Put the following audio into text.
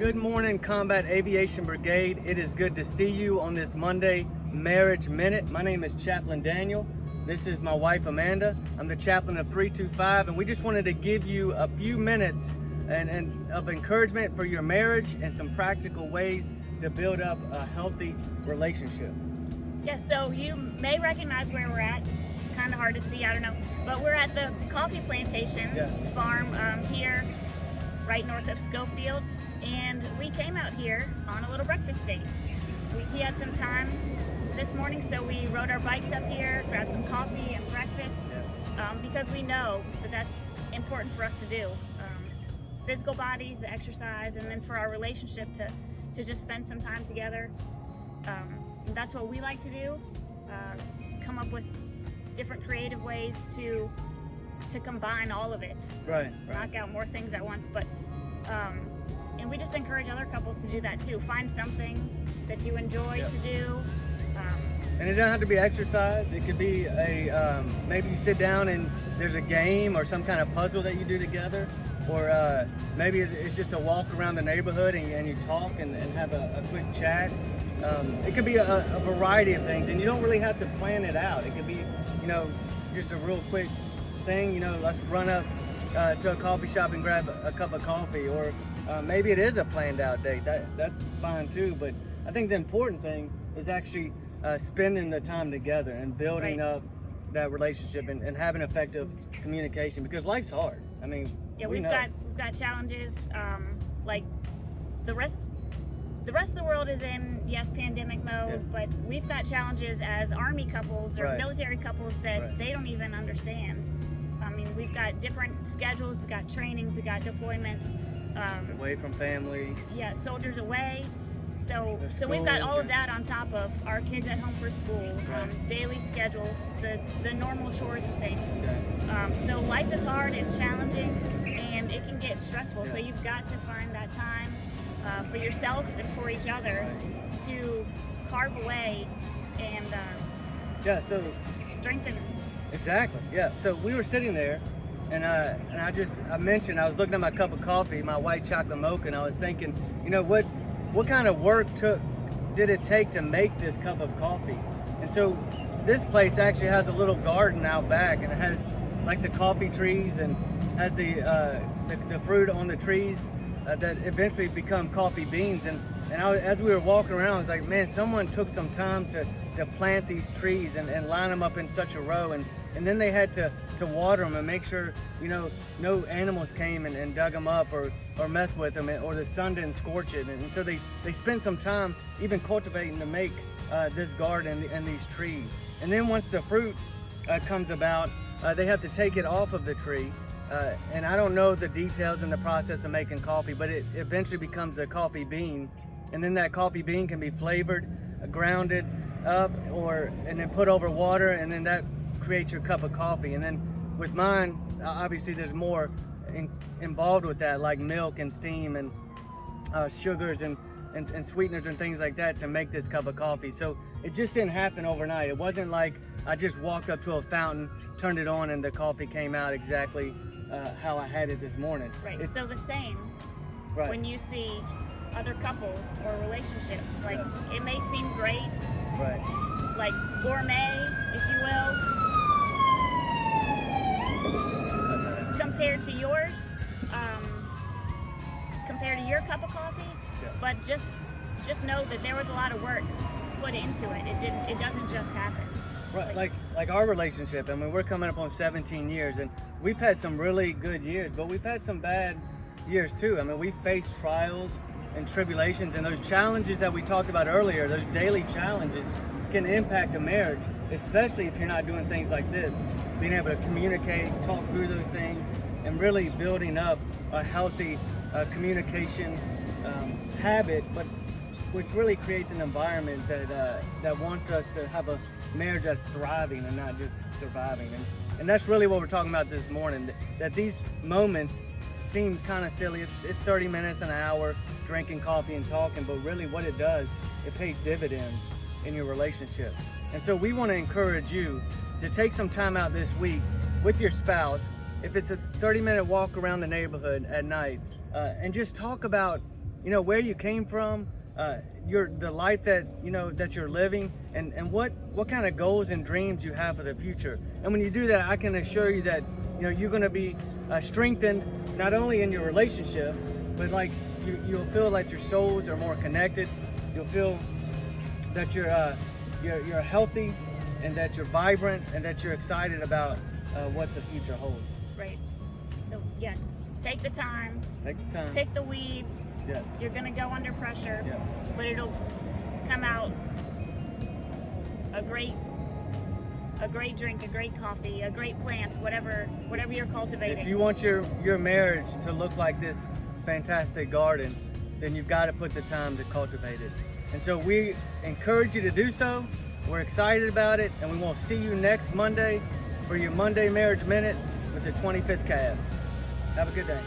Good morning, Combat Aviation Brigade. It is good to see you on this Monday Marriage Minute. My name is Chaplain Daniel. This is my wife, Amanda. I'm the chaplain of 325, and we just wanted to give you a few minutes and of encouragement for your marriage and some practical ways to build up a healthy relationship. Yes, so you may recognize where we're at. Kind of hard to see, I don't know. But we're at the coffee plantation farm here, right north of Schofield. And we came out here on a little breakfast date. He had some time this morning, so we rode our bikes up here, grabbed some coffee and breakfast, because we know that that's important for us to do. Physical bodies, the exercise, and then for our relationship to just spend some time together. That's what we like to do, come up with different creative ways to combine all of it. Right. Knock out more things at once, but and we just encourage other couples to do that too. Find something that you enjoy to do. And it doesn't have to be exercise. It could be maybe you sit down and there's a game or some kind of puzzle that you do together, or maybe it's just a walk around the neighborhood and you talk and have a quick chat. It could be a variety of things, and you don't really have to plan it out. It could be, just a real quick thing. Let's run up to a coffee shop and grab a cup of coffee, or maybe it is a planned out date. That's fine too. But I think the important thing is actually spending the time together and building up that relationship and having effective communication, because life's hard. I mean, we've got challenges. Like the rest of the world is in pandemic mode, but we've got challenges as Army couples or military couples that they don't even understand. I mean, we've got different schedules, we've got trainings, we've got deployments. Away from family. Yeah, soldiers away. So we've got all of that on top of our kids at home for school, daily schedules, the normal chores and things. So life is hard and challenging, and it can get stressful. So you've got to find that time for yourself and for each other to carve away and strengthen. Exactly. Yeah. So we were sitting there, and I mentioned I was looking at my cup of coffee, my white chocolate mocha, and I was thinking, what kind of work did it take to make this cup of coffee? And so this place actually has a little garden out back, and it has like the coffee trees and has the fruit on the trees that eventually become coffee beans. And as we were walking around, I was like, man, someone took some time to plant these trees and line them up in such a row, and then they had to water them and make sure no animals came and dug them up or messed with them, or the sun didn't scorch it. And so they spent some time even cultivating to make this garden and these trees. And then once the fruit comes about, they have to take it off of the tree. And I don't know the details in the process of making coffee, but it eventually becomes a coffee bean. And then that coffee bean can be flavored, grounded up, and then put over water, and then that creates your cup of coffee. And then with mine, obviously there's more involved with that, like milk and steam and sugars and sweeteners and things like that to make this cup of coffee. So it just didn't happen overnight. It wasn't like I just walked up to a fountain, turned it on, and the coffee came out exactly how I had it this morning. Right. So the same when you see other couples or relationships, like it may seem great, like gourmet, if you will, compared to yours, compared to your cup of coffee, but just know that there was a lot of work put into it. It doesn't just happen. Right, like our relationship. I mean, we're coming up on 17 years, and we've had some really good years, but we've had some bad years too. I mean, we faced trials and tribulations, and those challenges that we talked about earlier, those daily challenges, can impact a marriage, especially if you're not doing things like this. Being able to communicate, talk through those things, and really building up a healthy communication habit, but which really creates an environment that wants us to have a marriage that's thriving and not just surviving. And that's really what we're talking about this morning, that these moments seem kind of silly. It's 30 minutes, an hour, drinking coffee and talking, but really what it does, it pays dividends in your relationship. And so we want to encourage you to take some time out this week with your spouse, if it's a 30-minute walk around the neighborhood at night, and just talk about you know, where you came from, the life that that you're living, and what kind of goals and dreams you have for the future. And when you do that, I can assure you that you're going to be strengthened, not only in your relationship, but like you'll feel like your souls are more connected. You'll feel that you're healthy, and that you're vibrant, and that you're excited about what the future holds. Right. So yeah, take the time. Take the time. Pick the weeds. Yes. You're gonna go under pressure, Yeah. but it'll come out a great drink, a great coffee, a great plant, whatever you're cultivating. If you want your marriage to look like this fantastic garden, then you've got to put the time to cultivate it. And so we encourage you to do so. We're excited about it, and we will see you next Monday for your Monday Marriage Minute with the 25th Cab. Have a good day.